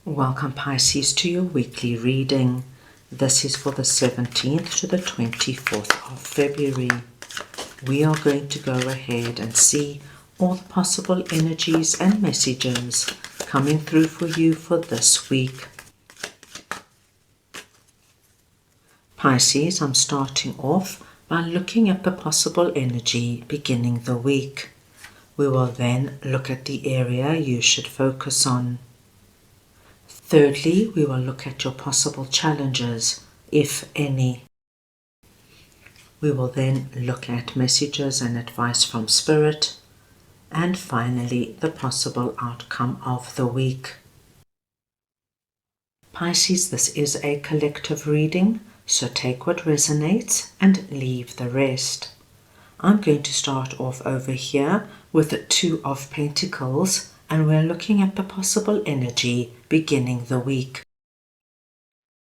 Welcome Pisces to your weekly reading. This is for the 17th to the 24th of February. We are going to go ahead and see all the possible energies and messages coming through for you for this week. Pisces, I'm starting off by looking at the possible energy beginning the week. We will then look at the area you should focus on. Thirdly, we will look at your possible challenges, if any. We will then look at messages and advice from Spirit. And finally, the possible outcome of the week. Pisces, this is a collective reading, so take what resonates and leave the rest. I'm going to start off over here with the Two of Pentacles, and we're looking at the possible energy beginning the week.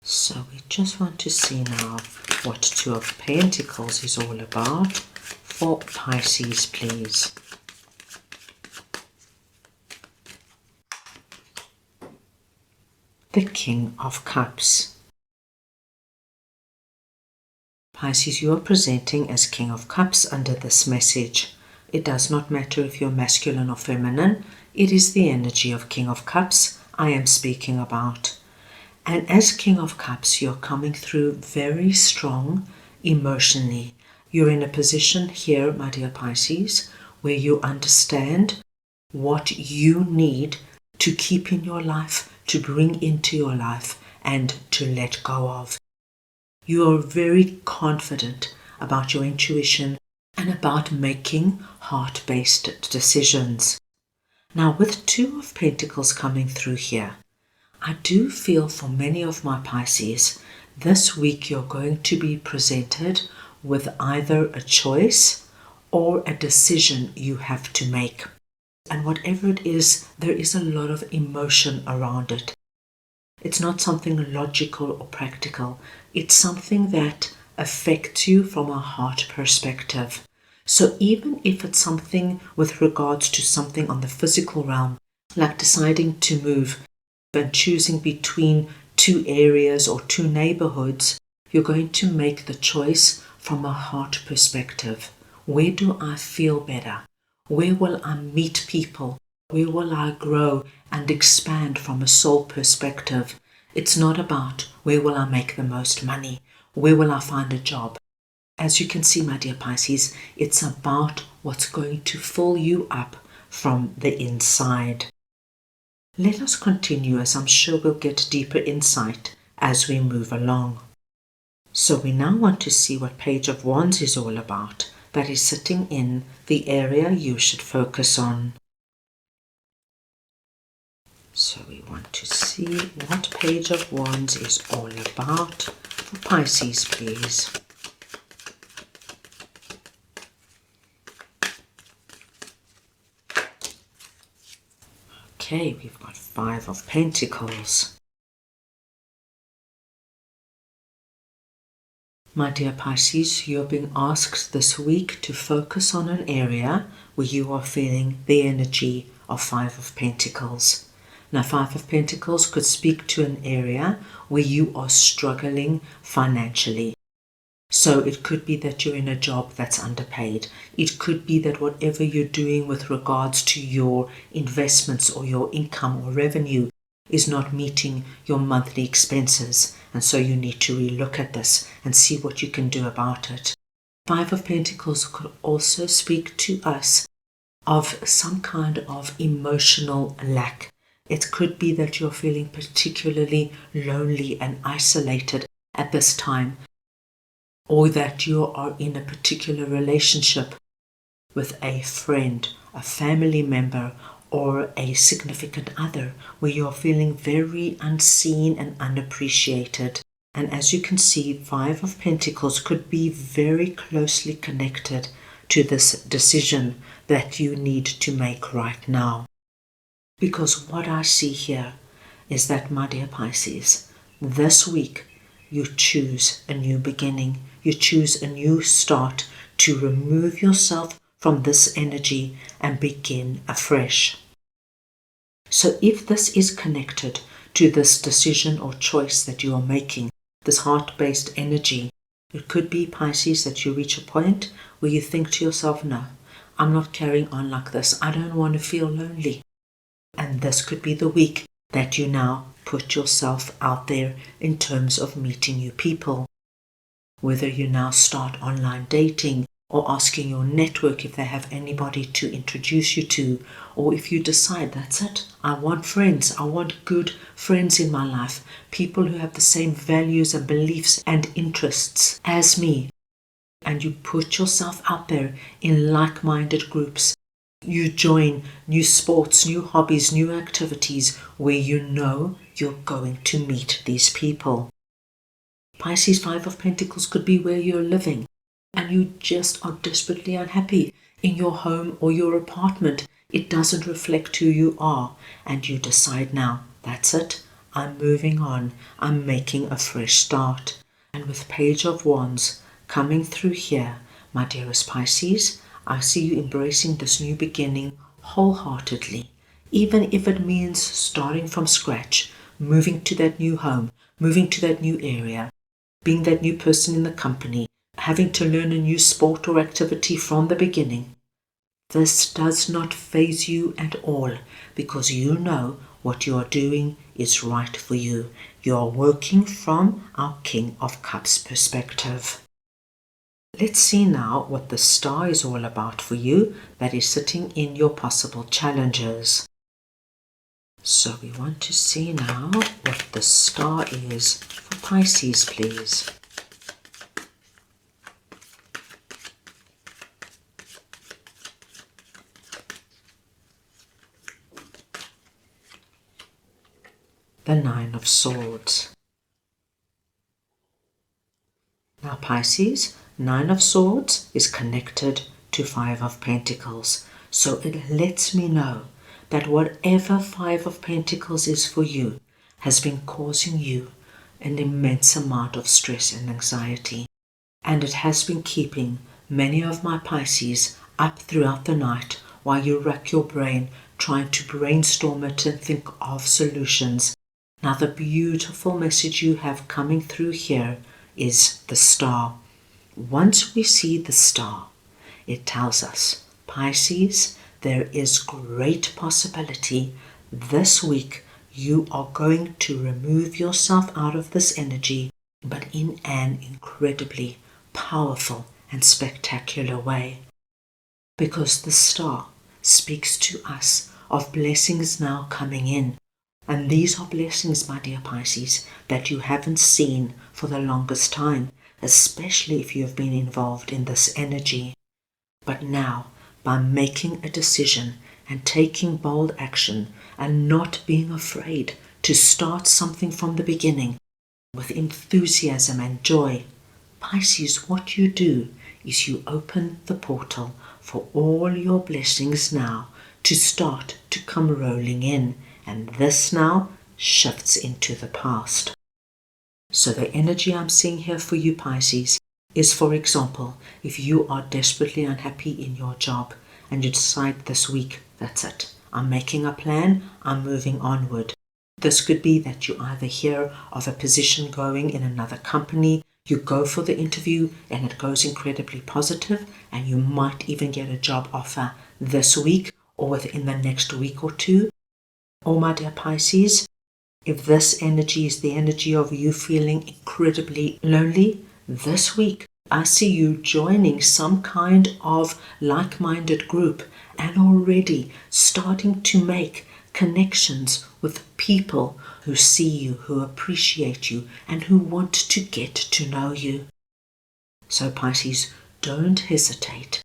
So we just want to see now what Two of Pentacles is all about for Pisces, please. The King of Cups. Pisces, you are presenting as King of Cups under this message. It does not matter if you're masculine or feminine. It is the energy of King of Cups I am speaking about. And as King of Cups, you're coming through very strong emotionally. You're in a position here, my dear Pisces, where you understand what you need to keep in your life, to bring into your life, and to let go of. You are very confident about your intuition and about making heart-based decisions. Now, with Two of Pentacles coming through here, I do feel for many of my Pisces, this week you're going to be presented with either a choice or a decision you have to make. And whatever it is, there is a lot of emotion around it. It's not something logical or practical. It's something that affects you from a heart perspective. So even if it's something with regards to something on the physical realm, like deciding to move and choosing between two areas or two neighborhoods, you're going to make the choice from a heart perspective. Where do I feel better? Where will I meet people? Where will I grow and expand from a soul perspective? It's not about where will I make the most money? Where will I find a job? As you can see, my dear Pisces, it's about what's going to fill you up from the inside. Let us continue, as I'm sure we'll get deeper insight as we move along. So we now want to see what Page of Wands is all about. That is sitting in the area you should focus on. So we want to see what Page of Wands is all about for Pisces, please. Okay, we've got Five of Pentacles. My dear Pisces, you're being asked this week to focus on an area where you are feeling the energy of Five of Pentacles. Now, Five of Pentacles could speak to an area where you are struggling financially. So it could be that you're in a job that's underpaid. It could be that whatever you're doing with regards to your investments or your income or revenue is not meeting your monthly expenses. And so you need to relook at this and see what you can do about it. Five of Pentacles could also speak to us of some kind of emotional lack. It could be that you're feeling particularly lonely and isolated at this time, or that you are in a particular relationship with a friend, a family member, or a significant other where you're feeling very unseen and unappreciated. And as you can see, Five of Pentacles could be very closely connected to this decision that you need to make right now. Because what I see here is that, my dear Pisces, this week you choose a new beginning. You choose a new start to remove yourself from this energy and begin afresh. So if this is connected to this decision or choice that you are making, this heart-based energy. It could be, Pisces, that you reach a point where you think to yourself, no, I'm not carrying on like this. I don't want to feel lonely. And this could be the week that you now put yourself out there in terms of meeting new people. Whether you now start online dating or asking your network if they have anybody to introduce you to, or if you decide, that's it, I want friends, I want good friends in my life, people who have the same values and beliefs and interests as me, and you put yourself out there in like-minded groups. You join new sports, new hobbies, new activities where you know you're going to meet these people. Pisces, Five of Pentacles could be where you're living and you just are desperately unhappy in your home or your apartment. It doesn't reflect who you are, and you decide now, that's it, I'm moving on, I'm making a fresh start. And with Page of Wands coming through here, my dearest Pisces, I see you embracing this new beginning wholeheartedly, even if it means starting from scratch, moving to that new home, moving to that new area, being that new person in the company, having to learn a new sport or activity from the beginning. This does not faze you at all, because you know what you are doing is right for you. You are working from our King of Cups perspective. Let's see now what the star is all about for you that is sitting in your possible challenges. So we want to see now what the star is for Pisces, please. The Nine of Swords. Now Pisces, Nine of Swords is connected to Five of Pentacles. So it lets me know that whatever Five of Pentacles is for you has been causing you an immense amount of stress and anxiety. And it has been keeping many of my Pisces up throughout the night while you rack your brain trying to brainstorm it and think of solutions. Now the beautiful message you have coming through here is the star. Once we see the star, it tells us, Pisces, there is great possibility this week you are going to remove yourself out of this energy, but in an incredibly powerful and spectacular way. Because the star speaks to us of blessings now coming in. And these are blessings, my dear Pisces, that you haven't seen for the longest time, especially if you have been involved in this energy. But now, by making a decision and taking bold action and not being afraid to start something from the beginning with enthusiasm and joy, Pisces, what you do is you open the portal for all your blessings now to start to come rolling in. And this now shifts into the past. So the energy I'm seeing here for you, Pisces, is, for example, if you are desperately unhappy in your job and you decide this week, that's it, I'm making a plan, I'm moving onward. This could be that you either hear of a position going in another company, you go for the interview and it goes incredibly positive, and you might even get a job offer this week or within the next week or two. Oh, my dear Pisces, if this energy is the energy of you feeling incredibly lonely, this week I see you joining some kind of like-minded group and already starting to make connections with people who see you, who appreciate you, and who want to get to know you. So Pisces, don't hesitate.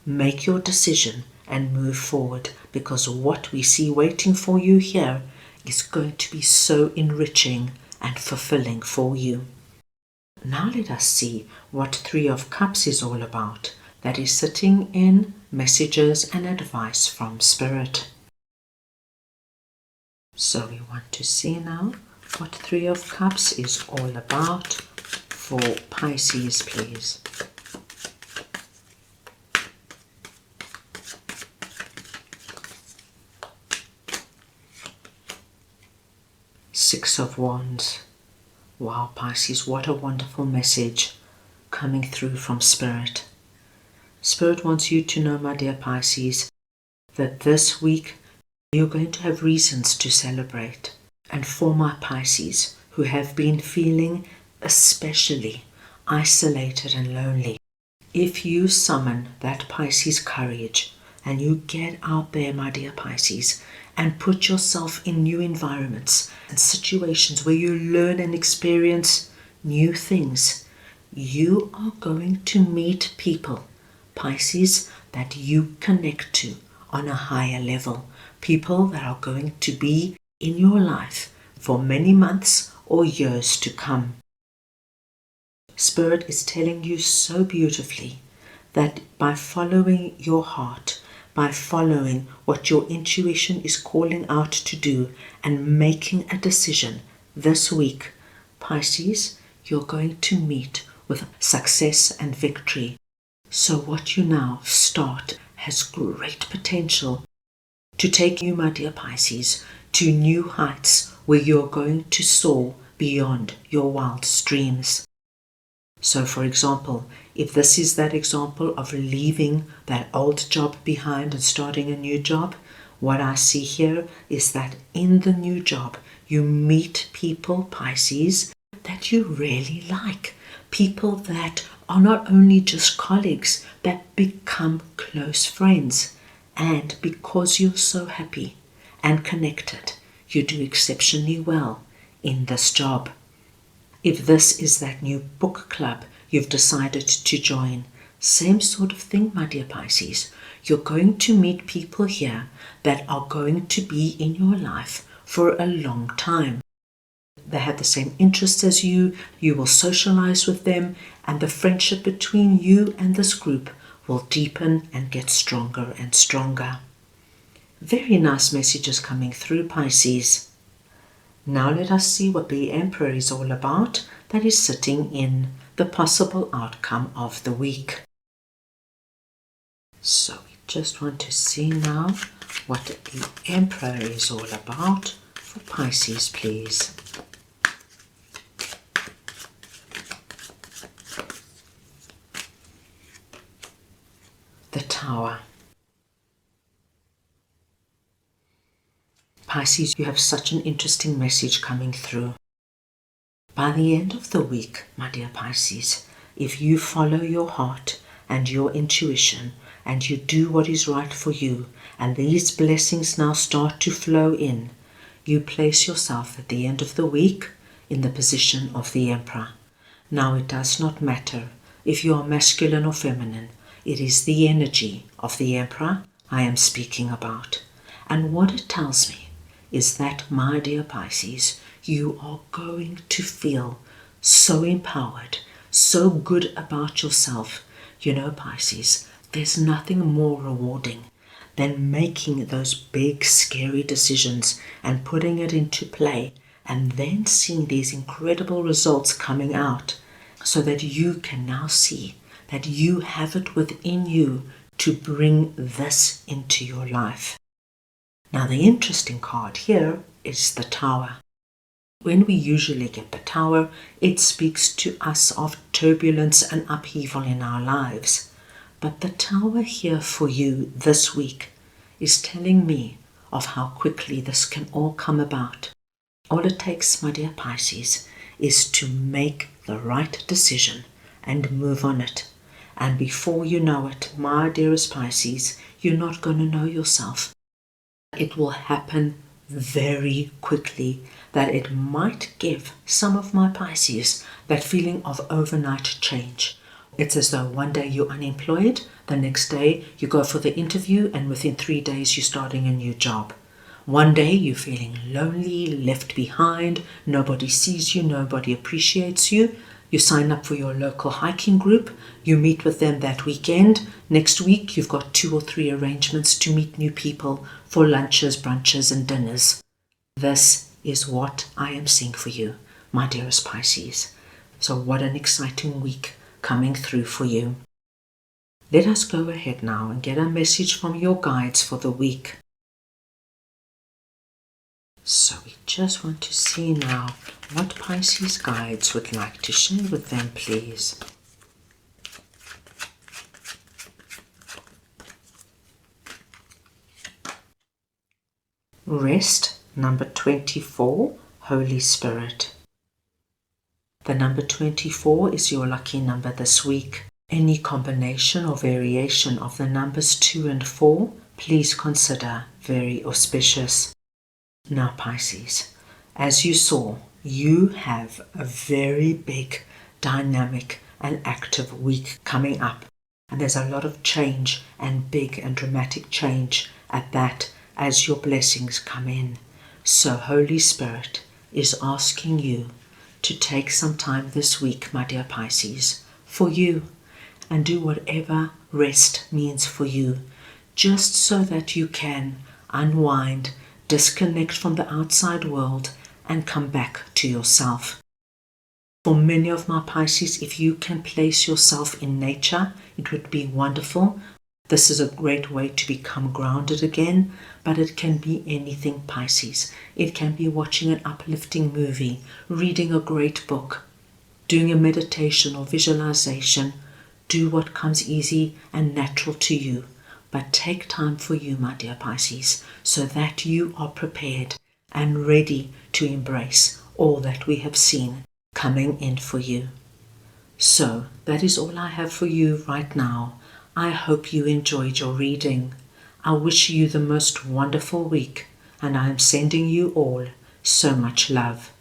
Make your decision and move forward, because what we see waiting for you here is going to be so enriching and fulfilling for you. Now let us see what Three of Cups is all about. That is sitting in messages and advice from Spirit. So we want to see now what Three of Cups is all about for Pisces, please. Six of Wands. Wow, Pisces, what a wonderful message coming through from Spirit. Spirit wants you to know, my dear Pisces, that this week you're going to have reasons to celebrate. And for my Pisces who have been feeling especially isolated and lonely, if you summon that Pisces courage and you get out there, my dear Pisces, and put yourself in new environments and situations where you learn and experience new things, you are going to meet people, Pisces, that you connect to on a higher level. People that are going to be in your life for many months or years to come. Spirit is telling you so beautifully that by following your heart, by following what your intuition is calling out to do and making a decision this week, Pisces, you're going to meet with success and victory. So what you now start has great potential to take you, my dear Pisces, to new heights where you're going to soar beyond your wildest dreams. So, for example, if this is that example of leaving that old job behind and starting a new job, what I see here is that in the new job, you meet people, Pisces, that you really like. People that are not only just colleagues, that become close friends. And because you're so happy and connected, you do exceptionally well in this job. If this is that new book club you've decided to join, same sort of thing, my dear Pisces. You're going to meet people here that are going to be in your life for a long time. They have the same interests as you will socialize with them, and the friendship between you and this group will deepen and get stronger and stronger. Very nice messages coming through, Pisces. Now let us see what the Emperor is all about, that is sitting in the possible outcome of the week. So we just want to see now what the Emperor is all about for Pisces, please. The Tower. Pisces, you have such an interesting message coming through. By the end of the week, my dear Pisces, if you follow your heart and your intuition and you do what is right for you, and these blessings now start to flow in, you place yourself at the end of the week in the position of the Emperor. Now it does not matter if you are masculine or feminine, it is the energy of the Emperor I am speaking about. And what it tells me is that, my dear Pisces, you are going to feel so empowered, so good about yourself. You know, Pisces, there's nothing more rewarding than making those big, scary decisions and putting it into play and then seeing these incredible results coming out, so that you can now see that you have it within you to bring this into your life. Now, the interesting card here is the Tower. When we usually get the Tower, it speaks to us of turbulence and upheaval in our lives. But the Tower here for you this week is telling me of how quickly this can all come about. All it takes, my dear Pisces, is to make the right decision and move on it. And before you know it, my dearest Pisces, you're not going to know yourself. It will happen very quickly, that it might give some of my Pisces that feeling of overnight change. It's as though one day you're unemployed, the next day you go for the interview, and within 3 days you're starting a new job. One day you're feeling lonely, left behind, nobody sees you, nobody appreciates you. You sign up for your local hiking group, you meet with them that weekend. Next week you've got 2 or 3 arrangements to meet new people for lunches, brunches and dinners. This is what I am seeing for you, my dearest Pisces. So what an exciting week coming through for you. Let us go ahead now and get a message from your guides for the week. So we just want to see now what Pisces guides would like to share with them, please. Rest, number 24, Holy Spirit. The number 24 is your lucky number this week. Any combination or variation of the numbers 2 and 4, please consider very auspicious. Now Pisces, as you saw, you have a very big, dynamic and active week coming up. And there's a lot of change and big and dramatic change at that as your blessings come in. So Holy Spirit is asking you to take some time this week, my dear Pisces, for you, and do whatever rest means for you, just so that you can unwind, disconnect from the outside world, and come back to yourself. For many of my Pisces, if you can place yourself in nature, it would be wonderful. This is a great way to become grounded again, but it can be anything, Pisces. It can be watching an uplifting movie, reading a great book, doing a meditation or visualization. Do what comes easy and natural to you, but take time for you, my dear Pisces, so that you are prepared and ready to embrace all that we have seen coming in for you. So that is all I have for you right now. I hope you enjoyed your reading. I wish you the most wonderful week, and I am sending you all so much love.